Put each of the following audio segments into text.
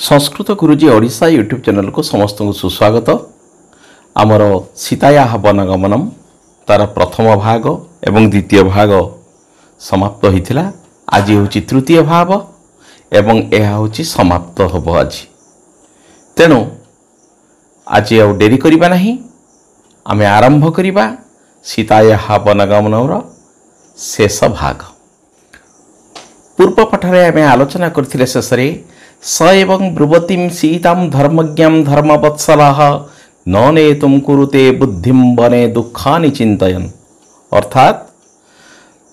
संस्कृत गुरुजी Odisha YouTube channel को समस्त को सुस्वागत। आमर सीताया वनगमनम तार प्रथम भाग एवं द्वितीय भाग समाप्त होता। आज हूँ तृतीय भाव एवं यह हूँ समाप्त हम आज। तेणु आज आ डेरी करबा नहीं, आमे आरंभ करिबा सीताया वनगमनर शेष भाग। पूर्व पठरे आमे आलोचना करथिले शेषरे स एवं ब्रुवतीं सीतां धर्मज्ञां धर्मवत्सलः न नेतुं कुरुते बुद्धिं वने दुःखानि चिन्तयन्। अर्थात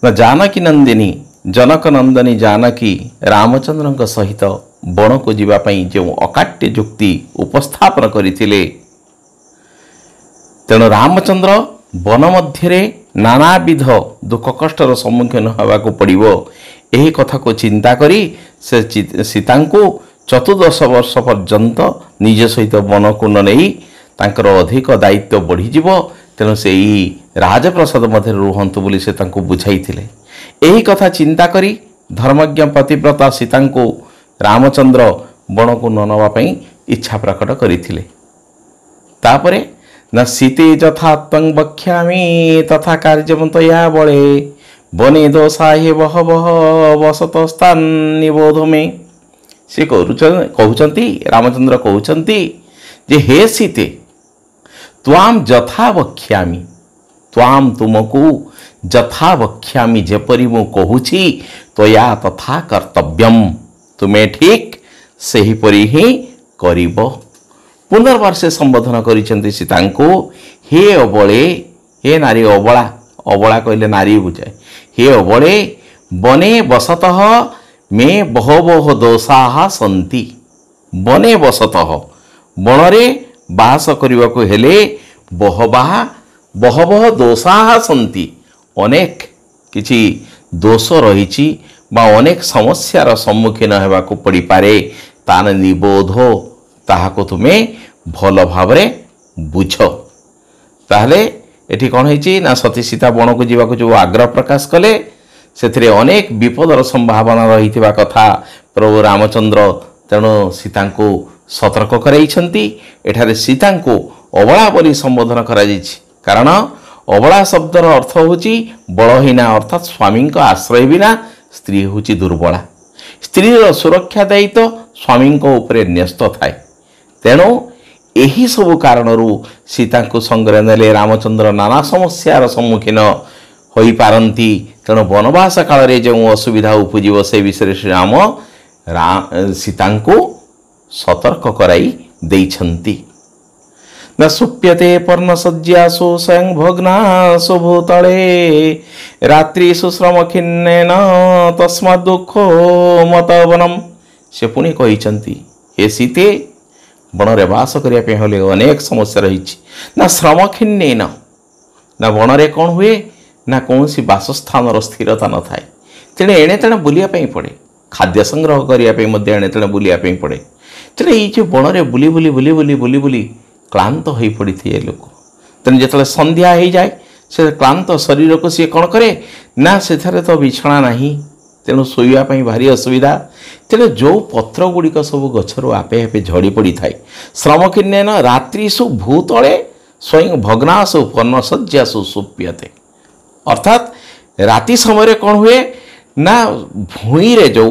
न जानकी नंदिनी जनक नंदनी जानकी रामचंद्र सहित वन को जीवाई जो अकाट्य जुक्ति उपस्थापन करथिले, तेणु रामचंद्र वन मध्य नानाविध दुख कष्टर सम्मुखीन होगाक पड़ो यही कथा को चिंता करी से सीता को 14 वर्ष पर्यंत निज सहित वन को नहीं तांकर अधिक दायित्व बढ़ीजिव। तेणु से राजप्रसाद मध्य रुहंतु बोली से बुझाई यही कथा चिंता करी धर्मज्ञ पतिव्रता सीता को रामचंद्र वन को न नवाई इच्छा प्रकट करथिले। तापरे न सीते यथा त्वं वक्ष्यामि तथा कार्यमतया बले बने दोषा हे बह बह वसतस्तान निबोध में। से कहते रामचंद्र कहते जे हे सीते त्वाम यथा वक्ष्यामि, त्वाम तुमको यथा वक्ष्यामि जेपरी मु कहूछि तया तथा कर्तव्यम, तुम्हें ठीक सही परी ही करिब। पुनर्बार से संबोधन करिसेंति सीता को हे अबले, हे नारी अबला, अबला कहले नारी बुझाए, हे अबले बने वसतः में बहवः दोषाः सन्ति। बने वसतः बनरे बास करने हेले बहवः दोषाः सन्ति, अनेक किछि दोष रही बा अनेक समस्यार सम्मुखीन होगाक पड़ी पारे। तान निबोध ताहाको तुम्हें भल भावरे बुझ। ताहले एठी कौन है ना सती सीता वन को जीवा जो आग्रह प्रकाश कले से अनेक विपदर संभावना रही कथा प्रभु रामचंद्र तेणु सीता को सतर्क कराइछंती। एठारे सीता को अबला बोली संबोधन करा जायछि, कारण अबला शब्दर अर्थ होची बलहीना, अर्थात स्वामी को आश्रय बिना स्त्री होची दुर्बला। स्त्रीर सुरक्षा दायित्व स्वामी उपरे न्यस्त थाए। तेणु यही सब कारणरू सीता को संगे नेले रामचंद्र नाना समस्यार सम्मुखीन होई पारंती। तेणु वनवास काल रे जो असुविधा उपजीव से विषय श्री राम सीता को सतर्क कराई देइछंती। न सुप्यते पर्णसज्जासु स्वयं भग्नासु भूतले रात्रिषु श्रम खिन्नेन तस्मात् दुःखो मतवनम। से पुणी कहिछंती हे सीते वन में बास करने हेले अनेक समस्या रही ना श्रम खिन्नेन, ना वन में कौन हुए ना कौन सी बासस्थान स्थिरता न थाए। तेणे एणे तेणे बुलियापाई पड़े, खाद्य संग्रह करने एणे तेणे बुलियापाई पड़े। तेणे ये वन में बुली बुली बुली बुली बुली बुली क्लांत हो पड़ी थे लोक। तेणु जो संध्या हो जाए से क्लांत शरीर को सी कौन करे ना से तो बिछना नहीं, तेणु शोवाई भारी असुविधा। तेणु जो पत्र गुड़िक सब गचर आपे आपे झड़ी पड़ी थाए। श्रम खिन्नेन रात्रिषु भूतले स्वयं भग्नासु पर्णसज्जासु सुप्यते। अर्थात राति समय कौन हुए ना भूई रे जो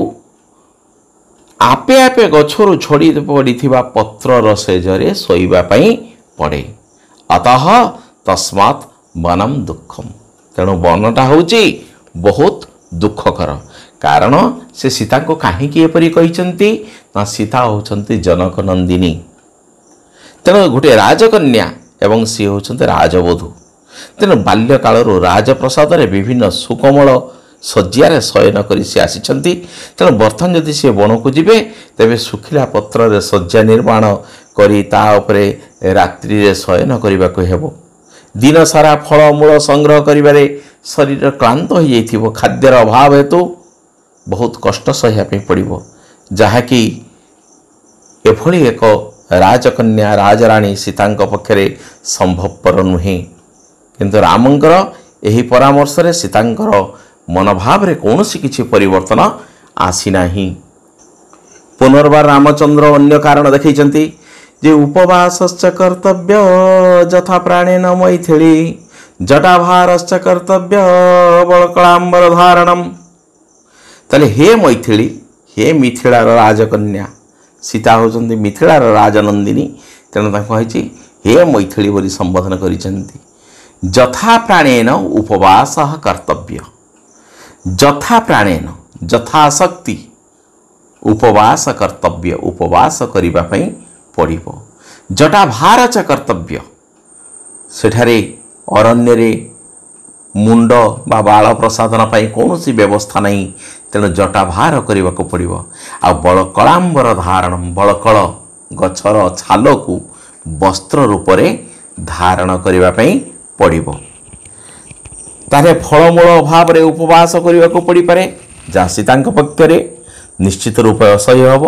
आपे आपे गछरु झड़ी पड़ी पत्रर सेजरे शोवाई पड़े। अतः तस्मात् वनम दुखम। तेणु वनटा होची बहुत दुखकर, कारण से सीता को कहीं एपरी कही ना सीता होचंती जनक नंदिनी। तेणु गोटे राजकन्या एवं सी होचंती राजवधू। तेणु बाल्यकालरू राजप्रसाद रे विभिन्न सुकोमल शज्यारे शयन करी सी आसिछंती। तेणु बर्तमान जदि सी वन को जीवे तेबे सुखिला पत्र रे शज्या निर्माण करी ता उपरे रात्रि रे शयन करबा को हेबो। दिन सारा फल मूल संग्रह करिबारे शरीर क्लांत हो जाइथिबो। खाद्यर अभाव हेतु बहुत कष्ट सह्या पे पड़िबो, जहाँकि एभली एक राजकन्या राजराणी सीता पक्षरे संभवपर नुहे। किंतु रामंकर यही परामर्श रे सीतांकर मनोभाव रे कौन सी किछि परिवर्तन आसी नाही। पुनर्बार रामचंद्र अन्य कारण देखते जे उपवासश्च कर्तव्य यथा प्राणेन मैथिली जटाभारश्च कर्तव्य बलकलांबर धारणम। ताले हे मैथिली, हे मिथिलार राजकन्या, सीता होचंदी मिथिलार राजनंदिनी, तेणु कही हे मैथिली बोली संबोधन करिसेंती। जथा प्राणेन उपवास कर्तव्य, जथा प्राणेन यथाशक्ति उपवास कर्तव्य, उपवास करिबा पई पड़िबो। जटाभार च कर्तव्य, सेठारे अरण्य रे मुंड बा बाल प्रसादन पाई कौन सी व्यवस्था नहीं, तेणु जटाभार करने को पड़ो। आ बलकलांबर धारण, बलकल गछर छाल को वस्त्र रूप से धारण करने पड़ो। तारे फलमूल अभाव रे उपवास करने को पड़ पारे, जहाँ सीता पक्षरे निश्चित रूप असह्य हम।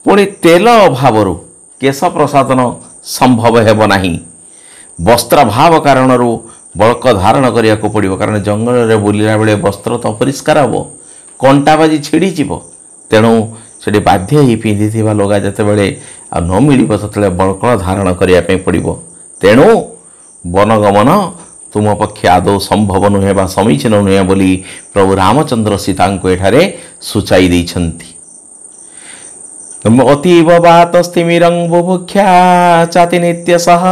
पुणी तेल अभाव केश प्रसादन संभव हेब नहीं, वस्त्राभाव कारण बलक धारण करने को पड़ो। कारण जंगल में बुलला बेले वस्त्र तो अपरिष्कार हम, कंटा बाजी छिड़ीज, तेणु से बाध्य ही पिंधि लगा जिते बड़े न मिल से बलक धारण करने पड़ो। तेणु वनगमन तुम पक्षे आदौ संभव नुहे बा समीचीन नुहे बोली प्रभु रामचंद्र सीता को एठारे सूचाई देइछन्ति। अतीव वातस्तिमिरं बुभुक्षा चाति नित्यसः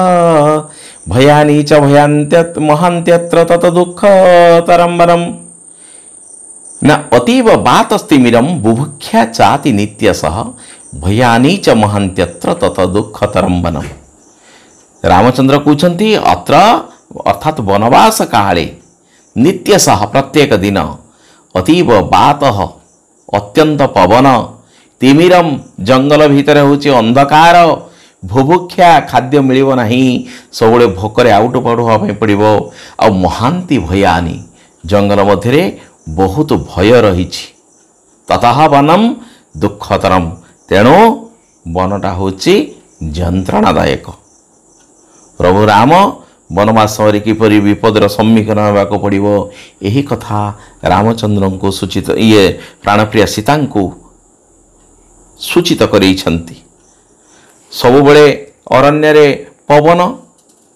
भयानि च भयांत्यत् महान्त्यत्र तत दुःख तरम्बरम्। न अतीव वातस्तिमिरं बुभुक्षा चाति नित्यसः भयानि च महान्त्यत्र तत दुःख तरम्बरम्। रामचंद्र कहते अत्र अर्थात वनवास काले नित्यसः प्रत्येक दिन अतीव बातः अत्यंत पवन तिमिरम जंगल भितर होची अंधकार भुभुक्षा खाद्य मिलिबो नाही सबले भोकरे आउट पाउट होबा पड़िबो। आ महांती भयानी जंगल मध्यरे बहुत भय रहिछि ततः वनम दुःखतरम, तेणु वनटा होची जंत्रणादायक। प्रभु राम वनवास किपरि विपदर सम्मुखीन होबाक पड़िबो एही कथा रामचंद्र को सूचित ये प्राणप्रिया सीता को सूचित करैछन्ति। सबुबले अरण्य रे पवन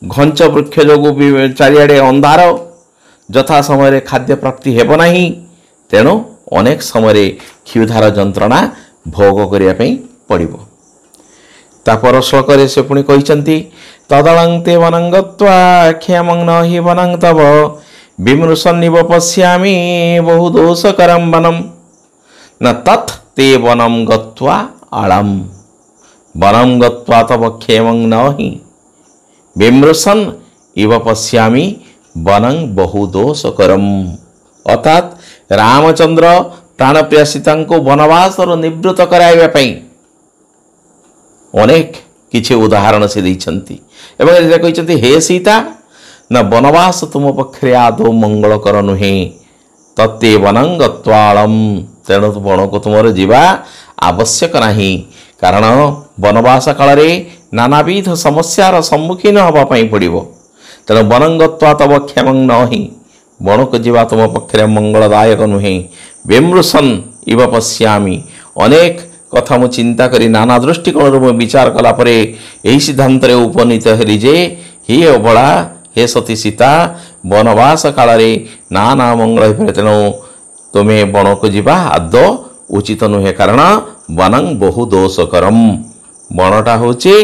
घंच वृक्ष जोगु चारिआडे अंधार, यथा समय खाद्य प्राप्ति हेब नाही, तेणु अनेक समय क्षुधार जंत्रणा भोग करिया पई पड़िबो। तापर श्लोक से पुणी कहते तदलं ते वनं गत्वा क्षेमं न हि वनं तव विमृशन्निव पश्यामि बहुदोषकरं वनं न तत् ते वनं गत्वा आलम वनं गत्वा तव क्षेमं न हि विमृशन् इव पश्यामि वनं बहुदोषकरम। अर्थात रामचंद्र प्राणप्रिया सीता को वनवास निवृत्त कराइबा पई अनेक किछि उदाहरण से देइछन्ति एवं कहते हे सीता न वनवास तुम पक्षरे आदौ मंगलकर नुहे तत्ते वनं गत्वालम, तेणु वन को तुम जीवा आवश्यक नहीं, कारण वनवास काल नानाविध समस्यार सम्मुखीन होगापी पड़ो। तेणु वनं गत्वा तव क्षेमं न हि, वन को जीवा तुम पक्षरे मंगलदायक नुहे। विमृशन् इव पश्यामि, अनेक कथा मु चिंता करी नाना दृष्टिकोण विचार कलापर यही सिद्धांत उपनीत हेली जे हे अबला हे सती सीता वनवास काल नाना मंगल हो पारे, तेणु तुम्हें वन को जीवा आदौ उचित नुहे, कारण वनं बहु दोषकरम, वनटा होचे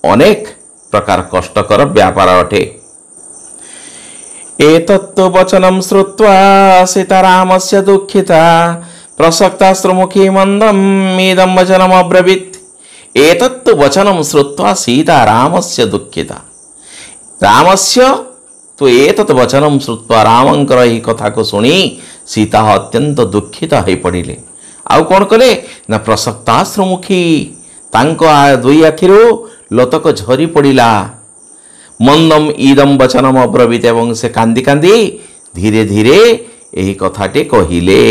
अनेक प्रकार कष्टकर व्यापार अटे। एतत्तु वचनं श्रुत्वा सीतारामस्य दुःखिता प्रसक्ताश्रुमुखी मंदम इदं वचनम् अब्रवीत्। एतत्तु वचनं श्रुत्वा सीतारामस्य दुःखिता, रामस्य तो एतत् वचनं श्रुत्वा रामंकर ही कथा को सुनी सीता अत्यंत दुखिता हो पड़िले। आउ कौन कले ना प्रसक्ताश्रुमुखी, तांको दुई आखिरु लोतक झरी पड़िला। मंदम इदम वचनम अब्रवीत, एवं से कांदी कांदी धीरे धीरे यही कथाटे कहिले।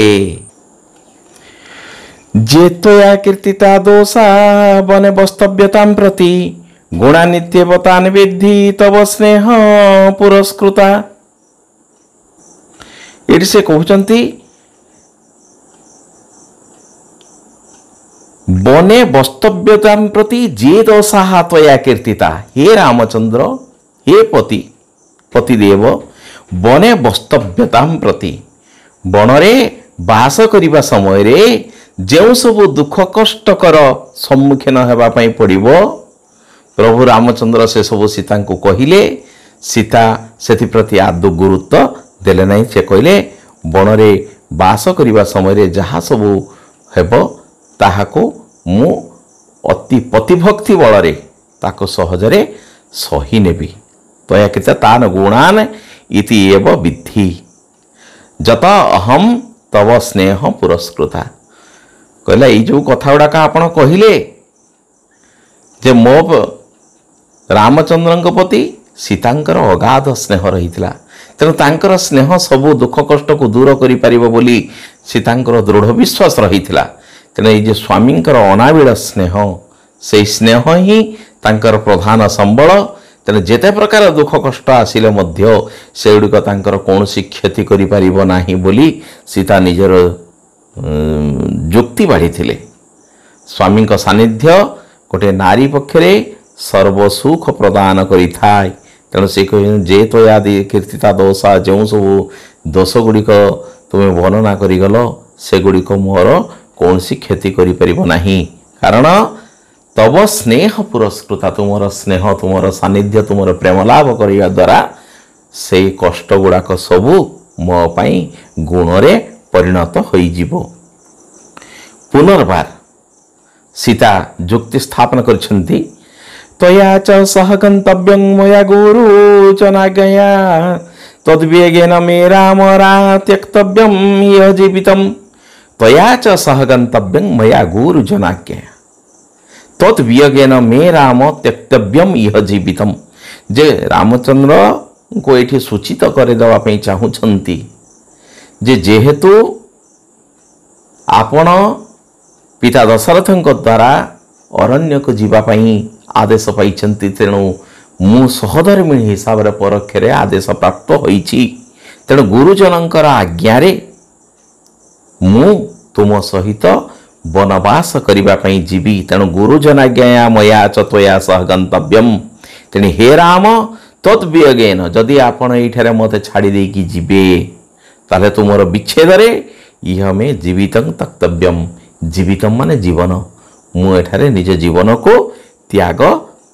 जेत्वया कीर्तिता दोषा वने वस्तव्यतां प्रति गुणा नित्यवतान् विद्धि तव स्नेह पुरस्कृता। ये से कहते बने वस्तव्यता प्रति जे दोषा त्वया कीर्तिता। हे रामचंद्र, हे पतिदेव, बने वस्तव्यता प्रति बनरे बास करिबा समय रे जो सब दुख कष्टकर सम्मुखीन हेबा पई पड़िबो प्रभु रामचंद्र से सब सीता को कहिले। सीता सेति प्रति आदौ गुरुत्व देले नहीं। से कहले बनरे बास करिबा समय रे जहाँ सब हेबो ताहाको मु अति पतिभक्ति बलरे ताको सहजरे सही नेबी। तया कृत तान गुणान इति एव विद्धि जत अहम तव स्नेह पुरस्कृता। कहला ये जो कथा गुड़ाक आपण कहिले जे मो रामचंद्र प्रति सीतांकर अगाध स्नेह रही तेणु तांकर स्नेह सबू दुख कष्ट को दूर करि परिबो बोली सीतांकर दृढ़ विश्वास रही तेणु ये स्वामींकर अनाविल स्नेह से स्नेह ही तांकर प्रधान संबल। तेणु जेते प्रकार दुख कष्ट आसिले मध्य सेगुड़िक तांकर कौनसी क्षति करि परिबो नाही बोली सीता निजर जुक्ति बाढ़ी थिले। स्वामी सानिध्य गोटे नारी पक्षरे सर्वसुख प्रदान करि थाय। तेणु से कह जे तो यादि कीर्तिता दोषा जो सब दोष गुड़िक तुम्हें वर्णना करिगल सेगुड़िक मोर कौन सी क्षति करि परिबो नाही। कारण तब स्नेह पुरस्कृता तुमर स्नेह तुमर सानिध्य तुमर प्रेम लाभ करिया द्वारा से कष्ट गुड़ाक सबू मो पाई गुणरे परिणत होई जिवो। पुनर्बार सीता जुक्ति स्थापन करछन्ति त्वया च सह गन्तव्यं मया गुरुजनाज्ञया तद्वेगेन मे राम त्यक्तव्यं इह जीवितम्। त्वया च सह गन्तव्यं मया गुरुजनाज्ञया तद्वेगेन मे राम त्यक्तव्यं इह जीवितम्। जे रामचंद्र को एठी सूचित करदेवा पई चाहुछन्ति जे जेहेतु आपण पिता दशरथଙ୍କ द्वारा अरण्य को जीवा पई आदेश पाइछन्ति तेणु मु सहधर्मिणी हिसाब रे परोक्षरे आदेश प्राप्त होईछि। तेणु गुरुजनंकर आज्ञा रे मु तुम सहित वनवास करिबा पई जीवी। तेणु गुरुजन आज्ञा मया च त्वया सह गन्तव्यम। तेणु हे राम तद्वियोगेन जदि आपण एठारे मते छाड़ी देकी जीवे ताले तुमर विच्छेद रे इह मे जीवितं तक्तव्यम। जीवितम माने जीवन मु एठारे निज जीवन को त्याग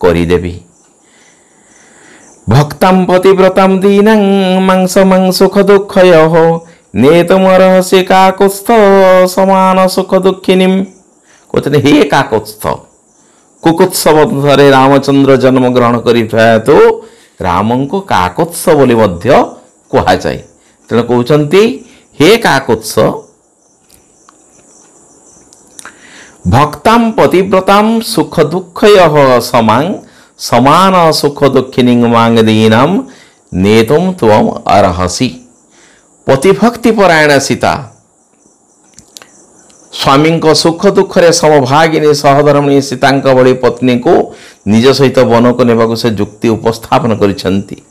करिदेवी। भक्तां पतिव्रतां दीनां मांसमं सुख दुःखयोः नेतुमर्हसि काकुत्स्थ समान सुख दुःखिनीं। कहते हे काकुत्स्थ कुकुत्स वंशरे रामचंद्र जन्म ग्रहण करिथा तो रामं को काकुत्स बोली मध्य कहा जाए। तेणु कहते हे काकुत्स भक्तां पतिव्रतां सुख दुःखयोः समान सुख दुःखिनीं मांग दीनां नेतुं त्वम् अर्हसि। पतिभक्ति परायण सीता स्वामी को सुख दुख रे समभागिनी सहधर्मिणी सीता बड़ी पत्नी को निज सहित वन को नेबाकु से जुक्ति उपस्थापन करिसेंती।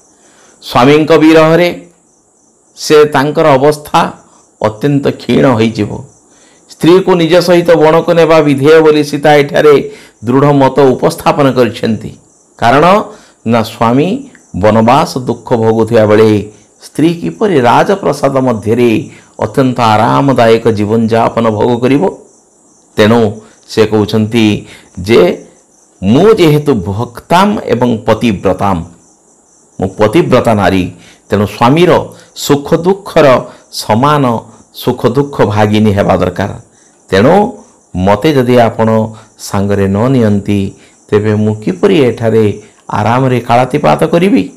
स्वामी विरह रे से तांकर अवस्था अत्यंत क्षीण होई जिवो। स्त्री को निज सहित वन को नेबा विधेय बोली सीता एठारे दृढ़ मत उपस्थापन करिसेंती। कारण ना स्वामी वनवास दुख भोगुथिया बेले स्त्री किपरि राजप्रसाद मध्य अत्यंत आरामदायक जीवन जापन भोग करिवो। तेणु से कहउछंती जे मु जेहेतु भक्ताम एवं पतिव्रताम मु पतिव्रता नारी तेणु स्वामीर सुख दुखर समान सुख दुख भागिनी हेबा दरकार। तेणु मते जदि आपण सांगरे न नियंती तेबे मु किपरि एठारे आराम रे कालातिपात करिवि।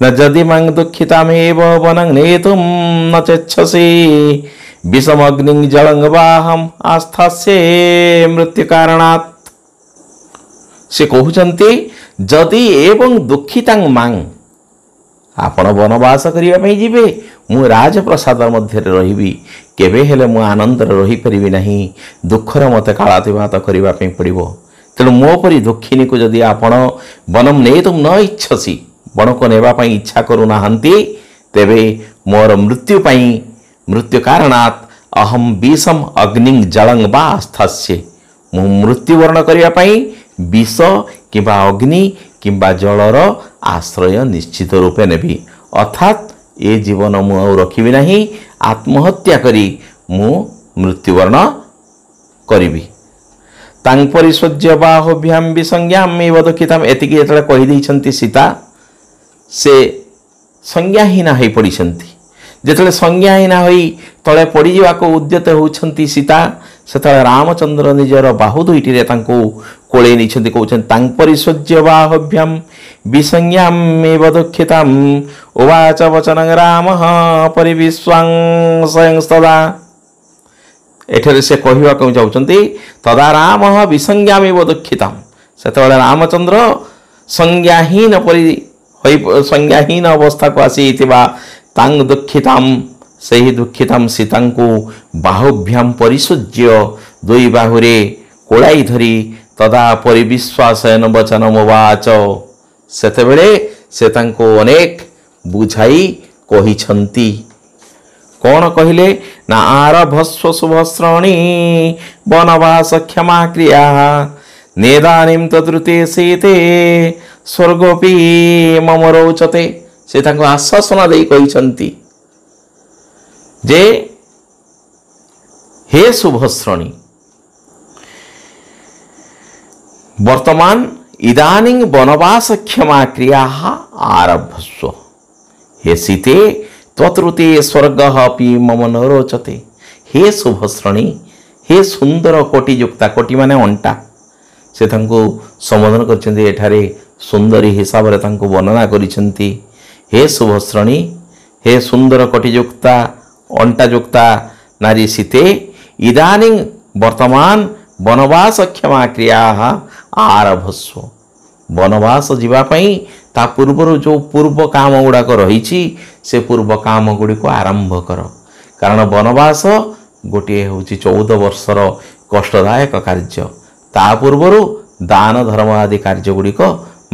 न जदि मांग दुखितामेव वनं नेतुं न चेच्छसि विषमग्निं जलं वाहम आस्थास्ये मृत्यु कारणात्। से कहउचंती जदि एवं दुखितां मांग आपण वनवास करिया पई जिवे मु राजप्रसाद मध्य रहिबी केबे हेले मु आनंद रही परिबी नाही दुखर मते कालातिपात करिवा पई पड़िबो। तेणु मो परि दुखिनी को जदि आपण वनम नेतुं न इच्छसि वन को नेबा पई इच्छा करू नाहंती तेबे मोर मृत्यु पई मृत्यु कारणात् अहम विषम अग्निं जलं वा आस्थास्ये ମୁଁ ମୃତ୍ୟୁବରଣ କରିବା ପାଇଁ ବିଷ କିମ୍ବା ଅଗ୍ନି କିମ୍ବା ଜଳର ଆଶ୍ରୟ ନିଶ୍ଚିତ ରୂପେ ନେବି। ଅର୍ଥାତ୍ ଏ ଜୀବନ ମୁଁ ଆଉ ରଖିବି ନାହିଁ, ଆତ୍ମହତ୍ୟା କରି ମୁଁ ମୃତ୍ୟୁବରଣ କରିବି। ତାଙ୍କ ପରିଶ୍ୱର୍ଯ୍ୟ ବାହୁଭ୍ୟାମ ବିସଂଜ୍ଞାମ ଏବ ଦୁଃଖିତାମ। ଏତିକି ଯେତେବେଳେ କହିଦେଇଛନ୍ତି ସୀତା, ସେ ସଂଜ୍ଞାହୀନା ହୋଇ ପଡ଼ିଛନ୍ତି। ଯେତେବେଳେ ସଂଜ୍ଞାହୀନା ହୋଇ ତଳେ ପଡ଼ିଯିବାକୁ ଉଦ୍ୟତ ହେଉଛନ୍ତି ସୀତା, ସେତେବେଳେ ରାମଚନ୍ଦ୍ର ନିଜର ବାହୁ ଦୁଇଟିରେ ତାଙ୍କୁ କୋଳେଇ ନେଇଛନ୍ତି। କହୁଛନ୍ତି ତାଙ୍କ ପରିଶ୍ୱର୍ଯ୍ୟ ବାହୁଭ୍ୟାମ ବିସଂଜ୍ଞାମ ଏବ ଦୁଃଖିତାମ ଉବାଚ ବଚନଂ ରାମ ପରିବିଶ୍ୱାଂ ସ୍ୱୟଂସ୍ତଦା। ଏଠାରେ ସେ କହିବାକୁ ଯାଉଛନ୍ତି ତଦା ରାମ ବିସଂଜ୍ଞାମିବ ଦୁଃଖିତାମ। ସେତେବେଳେ ରାମଚନ୍ଦ୍ର ସଂଜ୍ଞାହୀନ ଅବସ୍ଥାକୁ ଆସିଥିବା ତାଙ୍କ ଦୁଃଖିତାମ, ସେହି ଦୁଃଖିତାମ ସୀତାଙ୍କୁ ବାହୁଭ୍ୟାମ ପରିଶ୍ୱର୍ଯ୍ୟ, ଦୁଇ ବାହୁରେ କୋଳାଇ ଧରି ତଦା ପରିବିଶ୍ୱାସେନ ବଚନମ ଉବାଚ, ସେତେବେଳେ ସେ ତାଙ୍କୁ ଅନେକ ବୁଝାଇ କହିଛନ୍ତି। କ'ଣ କହିଲେ ନା ଆରଭସ୍ୱ ଶୁଭଶ୍ରଣୀ ବନବାସ କ୍ଷମା କ୍ରିୟା ନେଦାନିମ ତଦୃତେ ସୀତେ ସ୍ୱର୍ଗୋପି ମମ ରୋଚତେ। ସେ ତାଙ୍କୁ ଆଶ୍ୱାସନା ଦେଇ କହିଛନ୍ତି ଯେ ହେ ଶୁଭଶ୍ରଣୀ, ବର୍ତ୍ତମାନ ଇଦାନିଂ ବନବାସ କ୍ଷମା କ୍ରିୟା ଆରଭସ୍ୱ। ହେ ସୀତେ ତ୍ୱତୃତେ ସ୍ୱର୍ଗ ପି ମମ ନ ରୋଚତେ। ହେ ଶୁଭଶ୍ରଣୀ, ହେ ସୁନ୍ଦର କୋଟିଯୁକ୍ତା, କୋଟି ମାନେ ଅଣ୍ଟା, ସେ ତାଙ୍କୁ ସମ୍ବୋଧନ କରିଛନ୍ତି। ଏଠାରେ ସୁନ୍ଦରୀ ହିସାବରେ ତାଙ୍କୁ ବର୍ଣ୍ଣନା କରିଛନ୍ତି। ହେ ଶୁଭଶ୍ରଣୀ, ହେ ସୁନ୍ଦର କୋଟିଯୁକ୍ତା ଅଣ୍ଟାଯୁକ୍ତା ନାରୀ ସୀତେ, ଇଦାନିଂ ବର୍ତ୍ତମାନ ବନବାସ କ୍ଷମା କ୍ରିୟା ଆରଭସ୍ୱ। ବନବାସ ଯିବା ପାଇଁ ତା ପୂର୍ବରୁ ଯେଉଁ ପୂର୍ବ କାମ ଗୁଡ଼ାକ ରହିଛି, ସେ ପୂର୍ବ କାମ ଗୁଡ଼ିକୁ ଆରମ୍ଭ କର। କାରଣ ବନବାସ ଗୋଟିଏ ହେଉଛି 14 ବର୍ଷର କଷ୍ଟଦାୟକ କାର୍ଯ୍ୟ। ତା ପୂର୍ବରୁ ଦାନ ଧର୍ମ ଆଦି କାର୍ଯ୍ୟ ଗୁଡ଼ିକ,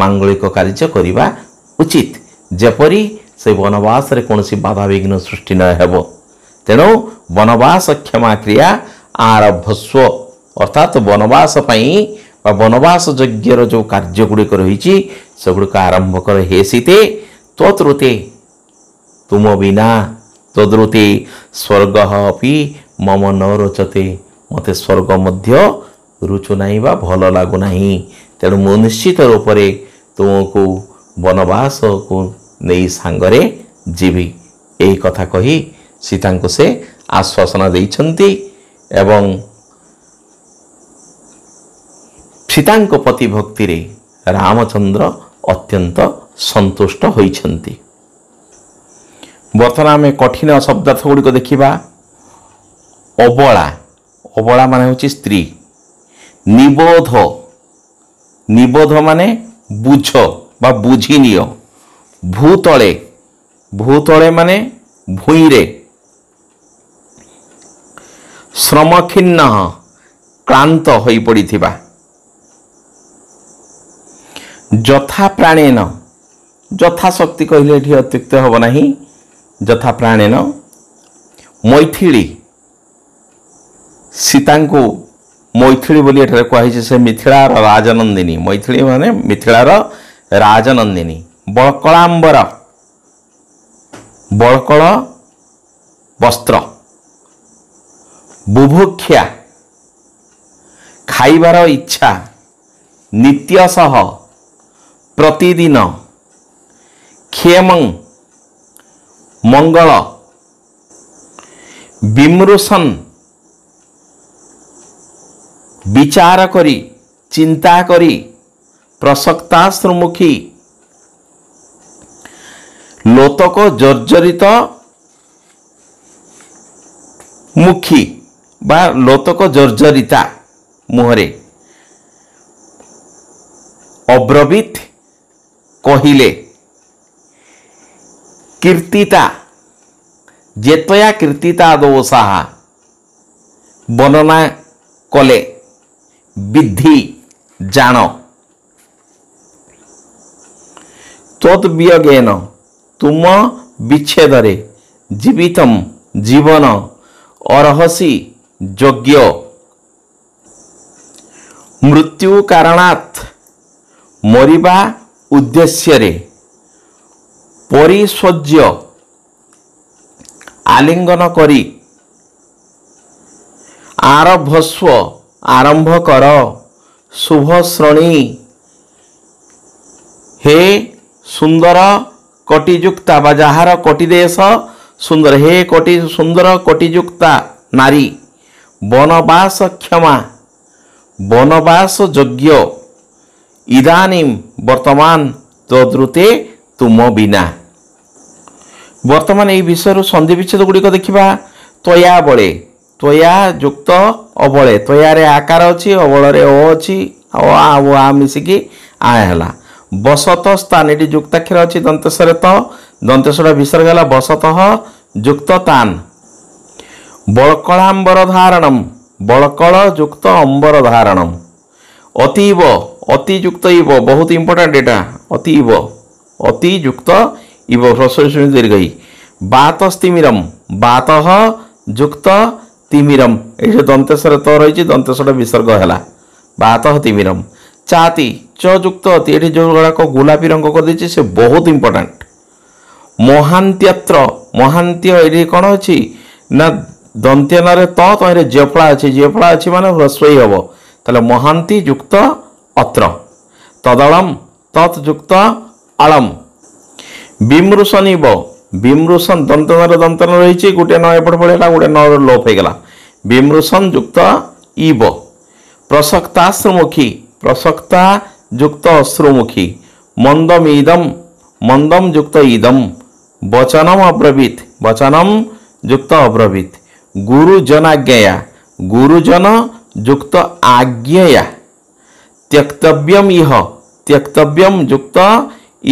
ମାଙ୍ଗଳିକ କାର୍ଯ୍ୟ କରିବା ଉଚିତ, ଯେପରି ସେ ବନବାସରେ କୌଣସି ବାଧାବିଘ୍ନ ସୃଷ୍ଟି ନ ହେବ। ତେଣୁ ବନବାସ କ୍ଷମା କ୍ରିୟା ଆରଭସ୍ୱ, ଅର୍ଥାତ୍ ବନବାସ ପାଇଁ ବା ବନବାସ ଯଜ୍ଞର ଯେଉଁ କାର୍ଯ୍ୟ ଗୁଡ଼ିକ ରହିଛି ସେଗୁଡ଼ିକ ଆରମ୍ଭ କର। ହେ ସୀତେ ତ୍ୱତୃତେ, ତୁମ ବିନା, ତଦୃତେ ସ୍ୱର୍ଗ ଅପି ମମ ନ ରୋଚତେ, ମୋତେ ସ୍ୱର୍ଗ ମଧ୍ୟ ରୁଚୁନାହିଁ ବା ଭଲ ଲାଗୁନାହିଁ। ତେଣୁ ମୁଁ ନିଶ୍ଚିତ ରୂପରେ ତୁମକୁ ବନବାସକୁ ନେଇ ସାଙ୍ଗରେ ଯିବି। ଏହି କଥା କହି ସୀତାଙ୍କୁ ସେ ଆଶ୍ୱାସନା ଦେଇଛନ୍ତି ଏବଂ ସୀତାଙ୍କ ପ୍ରତି ଭକ୍ତିରେ ରାମଚନ୍ଦ୍ର ଅତ୍ୟନ୍ତ ସନ୍ତୁଷ୍ଟ ହୋଇଛନ୍ତି। ବର୍ତ୍ତମାନ ଆମେ କଠିନ ଶବ୍ଦାର୍ଥ ଗୁଡ଼ିକ ଦେଖିବା। ଅବଳା, ଅବଳା ମାନେ ହେଉଛି ସ୍ତ୍ରୀ। ନିବୋଧ, ନିବୋଧ ମାନେ ବୁଝ ବା ବୁଝିନିଅ। ଭୂତଳେ, ଭୂତଳେ ମାନେ ଭୂଇଁରେ। ଶ୍ରମଖିନ୍ନ, କ୍ଳାନ୍ତ ହୋଇପଡ଼ିଥିବା। ଯଥା ପ୍ରାଣେନ, ଯଥାଶକ୍ତି କହିଲେ ଏଠି ଅତ୍ୟୁକ୍ତ ହେବ ନାହିଁ। ଯଥା ପ୍ରାଣେନ। ମୈଥିଳୀ, ସୀତାଙ୍କୁ ମୈଥିଳୀ ବୋଲି ଏଠାରେ କୁହାଯାଇଛି। ସେ ମିଥିଳାର ରାଜନନ୍ଦିନୀ। ମୈଥିଳୀ ମାନେ ମିଥିଳାର ରାଜନନ୍ଦିନୀ। ବଳକଳାମ୍ବର, ବଳକଳ ବସ୍ତ୍ର। ବୁଭୁକ୍ଷା, ଖାଇବାର ଇଚ୍ଛା। ନିତ୍ୟସହ, ପ୍ରତିଦିନ। କ୍ଷେମଂ, ମଙ୍ଗଳ। ବିମୃଶନ୍, ବିଚାର କରି, ଚିନ୍ତା କରି। ପ୍ରସକ୍ତାଶ୍ରୁମୁଖୀ, ଲୋତକ ଜର୍ଜରିତ ମୁଖୀ ବା ଲୋତକ ଜର୍ଜରିତା ମୁହଁରେ। ଅବ୍ରବୀତ, କହିଲେ। କୀର୍ତ୍ତିତା, ଯେତୟା କୀର୍ତ୍ତିତା ଦୋଷାଃ, ବର୍ଣ୍ଣନା କଲେ। ବିଦ୍ଧି, ଜାଣ। ତଦ୍ବିୟୋଗେନ, ତୁମ ବିଚ୍ଛେଦରେ। ଜୀବିତମ୍, ଜୀବନ। ଅର୍ହସି, ଯୋଗ୍ୟ। मृत्यु कारणात् मरिबा उद्देश्य रे परिस्वज्य आलिंगन करी आरभस्व आरंभ कर शुभ श्रेणी हे सुंदर कोटियुक्ता बा जार कोटि देश सुंदर हे कोटि सुंदर कोटियुक्ता नारी वनवास क्षमा वनवास योग्य इदानीम वर्तमान तद्रुते तुम बिना। वर्तमान यही विषय संधि विच्छेद गुड़िक देखा त्वया बड़े त्वया युक्त अबले त्वया रे आकार अच्छी अबल अच्छी आ मिसिकी आला बसत स्थान ये युक्ताक्षर अच्छी दंतेश्वर त दंतेश्वर विसर्ग है बसत युक्त तान बड़कलांबर धारणम बड़कल युक्त अंबर धारणम अतीव अतियुक्त इव बहुत इंपोर्टेंट एटा अतीव अतियुक्त इव ह्रस्व दीर्घ बातस्तिमिरम बात युक्त तिमिरम ये दंतेश्वर त रही दंतेश्वर विसर्ग है बात तिमिरम चाति च युक्त अति ये जो गुड़ाक गुलापी रंग कर देछि से बहुत इंपोर्टेंट महांत्यत्र महांत्य ये कौन अच्छी ना दंत्यन तो जफला अच्छी जफला अच्छी माने ह्रस्व ही हम ताले महांती युक्त अत्र तदलम तत्युक्त अलम विमृशन इव विमृशन दंतन दंतन रही गोटे न एपट पड़ेगा गोटे न लोप हो गला विमृशन युक्त इव प्रसक्ताश्रुमुखी प्रसक्ता युक्त अश्रुमुखी मंदम इदम मंदम युक्त इदम वचनम अब्रवीत वचनम युक्त अब्रवीत गुरुजनाज्ञया गुरुजन युक्त आज्ञया त्यक्तव्यम इह त्यक्तव्यम युक्त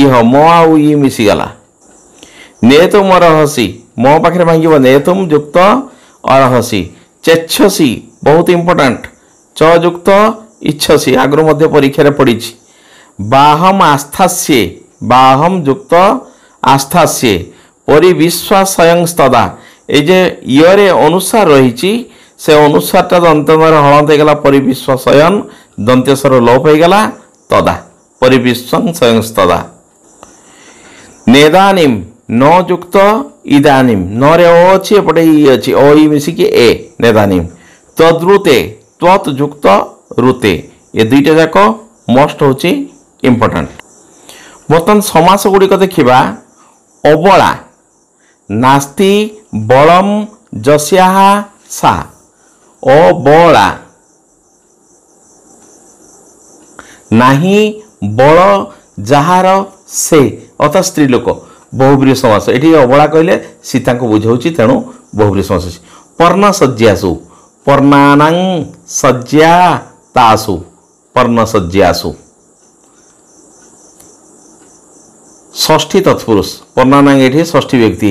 इह मो आउ इ मिसीगला नेतुम अर्हसि मो पाखे भांगिब नेतुम युक्त अर्हसि चेच्छसि बहुत इंपोर्टेंट च युक्त इच्छसि आगु मध्य परीक्षा रे पड़ी बाहम आस्थास्ये बाहम युक्त आस्थास्ये परिविश्वासयंस्तदा ये जे इरे अनुसार रही से अनुसार टा दंतमर हलंत गला परिविश्वासयन दंतेश्वर लोप हो गला तदा परिविश्वासयंस्तदा नेदानीम न युक्त इदानीम न रे ओ अच्छी एपटे इ अच्छी ओ इ मिसिकी ए नेदानीम तद्रुते त्वत युक्त रुते ये दुईटा जाक मोस्ट होची इंपोर्टेंट। बर्तमान समास गुड़िक देखा अबला नास्ति बलम जस्याः सा अबला नहीं बल जार से अर्थात स्त्री लोक बहुब्रीहि समास ये अबला कहले सीता को बुझाऊँ तेणु बहुब्रीहि समास पर्ण सज्जासु पर्णानां सज्जा तासु पर्ण सज्जासु षष्ठी तत्पुरुष पर्णानां ये षष्ठी व्यक्ति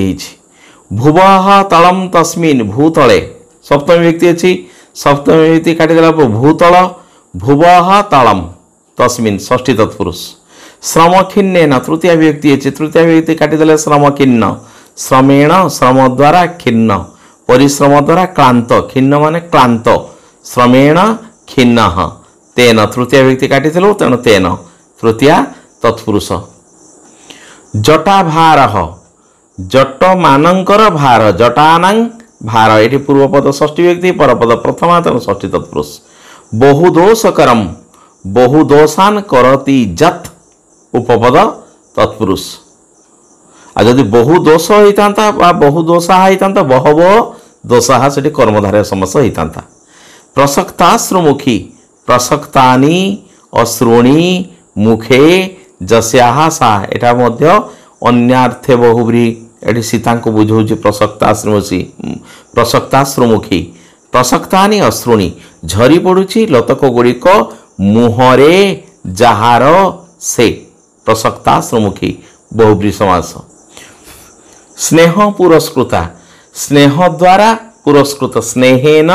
भुवः तलम तस्मिन् भूतले सप्तमी व्यक्ति अच्छी सप्तमी व्यक्ति काटिदेला भूतल भुवः तलम तस्मिन् षष्ठी तत्पुरुष श्रमखिन्नेन तृतीय व्यक्ति अच्छी तृतीय व्यक्ति काटिदेले श्रमखिन्न श्रमेण श्रम द्वारा खिन्न परिश्रम द्वारा क्लांत खिन्न माने क्लांत श्रमेण खिन्न तेन तृतीय व्यक्ति काटिदेलु तेणु तेन तृतीय तत्पुरुष जटा भार जट मानकर भार जटानां भार ये पूर्वपद षष्ठी व्यक्ति परपद प्रथमा तेणु षष्ठी तत्पुरुष बहुदोषकरम बहुदोषान करती जत उपपद तत्पुरुष आ जदि बहुदोष होता बहुदोषा होता बहव दोषा से कर्मधारय समस्त होता प्रसक्ताश्रुमुखी प्रसक्तानि अश्रुणी मुखे जस्याः सा एटा मध्य अन्यार्थे बहुब्रीहि एटी सीता को बुझाऊँ प्रसक्ताश्रुमुखी प्रसक्ताश्रुमुखी प्रसक्तानि अश्रुणी झरी पड़ुछि लतक गुड़िक मुहरे जार से प्रसक्ताश्रुमुखी बहुब्रीहि समास स्नेह पुरस्कृता स्नेह द्वारा पुरस्कृत स्नेहेन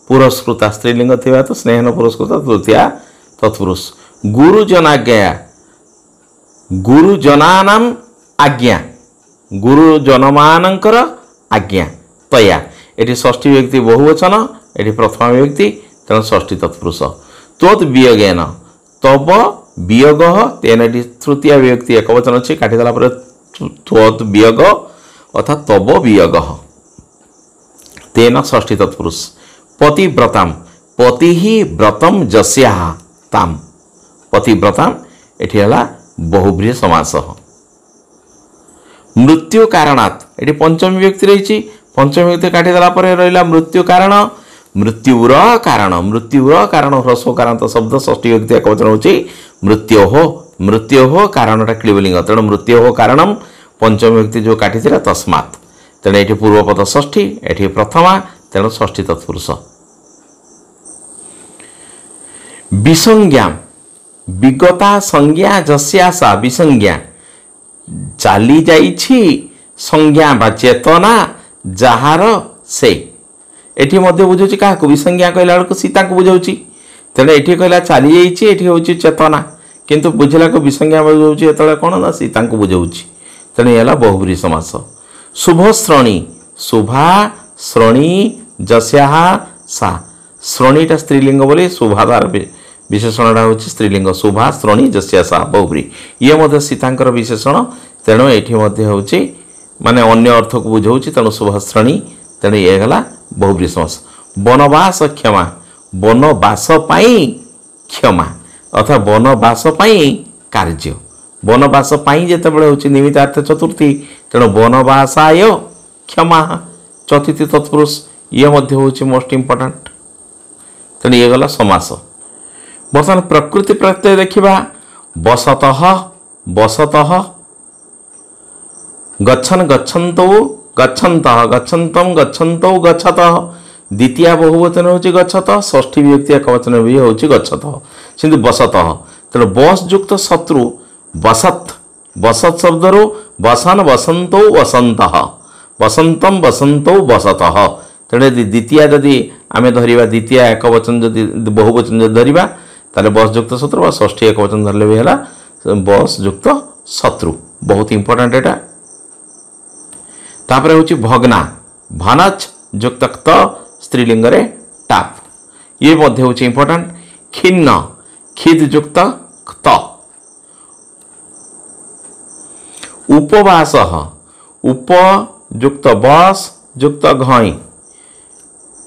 पुरस्कृता स्त्रीलिंग थिबा तो स्नेहेन पुरस्कृता तृतीया तत्पुरुष गुरुजनाज्ञया गुरुजनानां आज्ञा गुरुजनमानंकर आज्ञा तया एटी षष्ठी व्यक्ति बहुवचन एटी प्रथमा व्यक्ति तेणु षष्ठी तत्पुरुष त्वत् वियोगेन तब वियोग तेन एटी तृतीय विभक्ति एकवचन अच्छी काटिदेला त्वत् वियोग अर्थात तब वियोग तेन षष्ठी तत्पुरुष पतिव्रताम पति ही व्रतम जस्या ताम पतिव्रताम एठी हला बहुब्रीहि समास मृत्यु कारणात् एटी पंचमी विभक्ति रही पंचमी विभक्ति काटिदेला रहा मृत्यु कारण मृत्युर कारण ह्रस्व कारण शब्द षष्ठी विभक्ति एकवचन होची मृत्योः कारणटा क्लीबलिंग तेणु मृत्योः कारणम पंचमी विभक्ति जो काटी तस्मात् तेणु ये पूर्वपद षष्ठी ये प्रथमा तेणु षष्ठी तत्पुरुष विसंज्ञा विगता संज्ञा जस्या सा विसंज्ञा चली जाइछि संज्ञा बा चेतना जार से एठी मध्य बुझाऊँ क्या विसंज्ञा कहला बेलू सीता को बुझाऊँ तेणु ये कहला चली जाइए हूँ चेतना किंतु बुझला को विसंज्ञा बुझाऊँ जो कौन ना सीता को बुझाऊँ तेणु ये बहुब्रीहि समास शुभश्रणी शुभा श्रणी जस्या सा श्रणीटा स्त्रीलिंग बोली शुभादार विशेषणटा हूँ स्त्रीलिंग शुभा श्रणी जस्या सा बहुब्रीहि ये सीतांकर विशेषण तेणु ये हूँ माने अन्य अर्थ को बुझाऊँ तेणु शुभश्रणी तेणु ये गला बहुब्रीहि समास वनवास क्षमा वनवास पाई क्षमा अर्थात वनवास पाई कार्य वनवास पाई जितेबाला हूँ निमित्तार्थ चतुर्थी तेणु वनवासाय क्षमा चतुर्थी तत्पुरुष ये हूँ मोस्ट इम्पोर्टाट तेणु ये गला समास बर्तमान प्रकृति प्रत्यय देखा बसतः बसतः गच्छन् गच्छन्तौ गच्छन्तः गच्छन्तम गच्छन्तौ गच्छतः द्वितीय बहुवचन होची गच्छतः षष्ठी विभक्ति एकवचन भी होची गच्छतः किंतु बसतः तेणु बस युक्त शत्रु बसत बसत शब्दरू बसन बसन्तौ वसन्तः वसन्तम बसन्तौ बसतः तेणु द्वितीय जदि आम धरिबा द्वितीय एकवचन जदि बहुवचन जदि धरिबा ताले बस युक्त शत्रु व षष्ठी एकवचन धरले भी है बस युक्त शत्रु बहुत इंपोर्टेंट एटा तापर हूँ भग्ना भनच युक्त क्त स्त्रीलिंग रे टाप ये मध्य हूँ इंपोर्टेंट खिन्न खिद युक्त क्त उपवास उप युक्त बस युक्त घई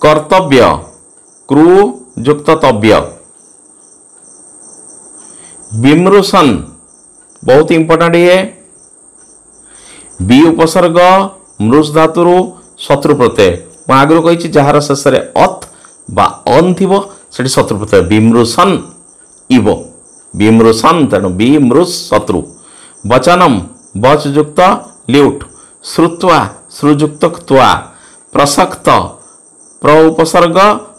कर्तव्य क्रू युक्त तव्य विमृशन बहुत इंपोर्टेंट ये बी उपसर्ग मृष धातुरु शत्रु प्रत्यय मैं आगु कही जार शेष अत बा अन थी से शत्रु प्रत्यय विमृशन इव विमृशन तेणु विमृश शत्रु वचनम बच युक्त ल्यूट श्रुत्वा श्रुयुक्त क्त्वा प्रसक्त प्र उपसर्ग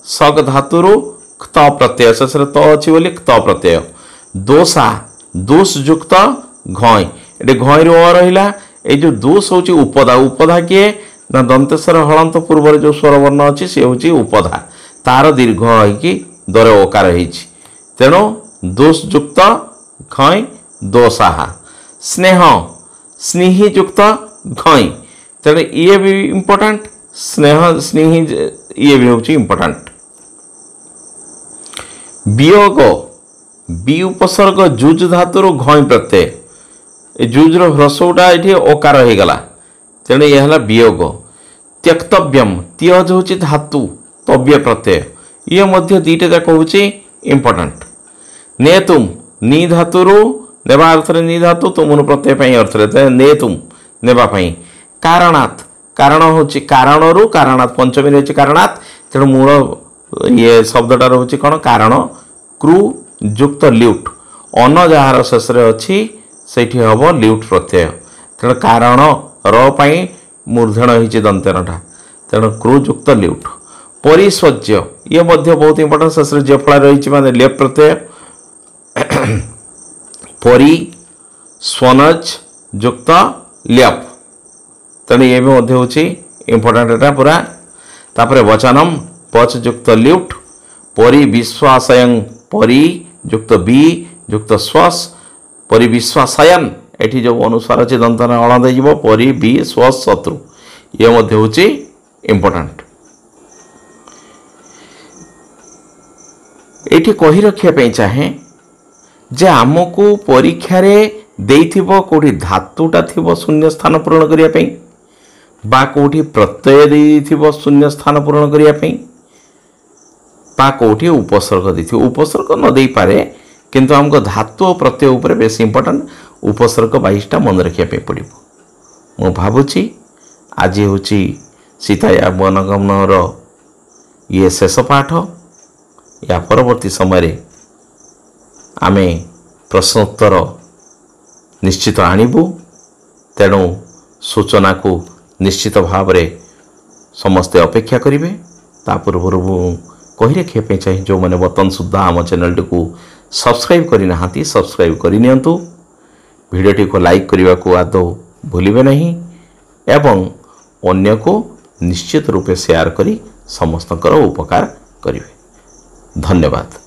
सग धातुरु क्त प्रत्यय शेष त अच्छी बोली क्त प्रत्यय दोषा दोष युक्त घई ये घई रू रहा ये जो दोष हूँ उपधा उपधा किए ना दंतेश्वर हलंत पूर्व जो स्वरवर्ण अच्छी सी हूँ उपधा तार दीर्घ होगी दर ओकार तेणु दोष युक्त घई दोषा स्नेह स्नेही युक्त घई तेणु ये भी इम्पोर्टेंट स्नेह स्नेही ये भी हूँ इम्पोर्टेंट वियोग बी उपसर्ग जुज धातुर घई प्रत्यय जुज्र ह्रस्वटा ये ओकार हो गला तेणु यह है वियोग त्यक्तव्यम त्यज हूँ धातु तव्य प्रत्यय ये मध्य दीटा जाक हूँ इम्पोर्टेंट नेतुम नी धातुरु नेबा अर्थ नी धातु तुम प्रत्यय अर्थ नेतुम नेबाई कारणात् कारण हूँ कारणरू कारणात् पंचमी रही कारणात् तेणु मूल ये शब्दटा रोचे कौन कारण क्रू युक्त ल्यूट अन जार शेष अच्छी से हम ल्यूट प्रत्यय तेणु कारण रई मूर्धन हो दंतेनटा तेणु क्रू युक्त ल्यूट परिस्वज्य ये बहुत इंपोर्टेंट शेष जफला रही माने लेप प्रत्यय परि स्वनज युक्त ल्यप तेणु ये भी हूँ इम्पोर्टेंट एटा पूरा तापर वचनम पच युक्त ल्यूट परि विश्वासयं परि युक्त बी युक्त स्वस परि विश्वासयन एठी जो अनुसार अच्छे दंतन अण दे परि बी स्वस शत्रु ये हूँ इम्पोर्टेंट एठी कही रखिया पे चाहे जे आमको परीक्षा देइथिबो कोठी धातुटा थिबो शून्य स्थान पूरण करिया पे बा कोठी प्रत्यय देइथिबो शून्य स्थान पूरण करिया पे बा कोठी उपसर्ग देइथिबो उपसर्ग न देई पारे किंतु हमको धातु और प्रत्यय ऊपर बेस इंपोर्टेंट उपसर्ग 22टा मन रखिया पे पड़िबो। मु भाबुची आज होची सीताया मनगमनर ये शेष पाठ या परवर्ती समय आमे प्रश्नोत्तर निश्चित आणिबु तेणु सूचना को निश्चित भाव रे समस्ते अपेक्षा करिवे। ता पूर्व कही रखिया पे चाहिए जो मैंने बर्तन सुधा आम चैनल टी को सब्सक्राइब करि नाहांती सब्सक्राइब करि नियंतु वीडियो टी को लाइक करने को आदौ भूलिबे नहीं एवं अन्य को निश्चित रूपे शेयर करी समस्तकर उपकार करिवे। धन्यवाद।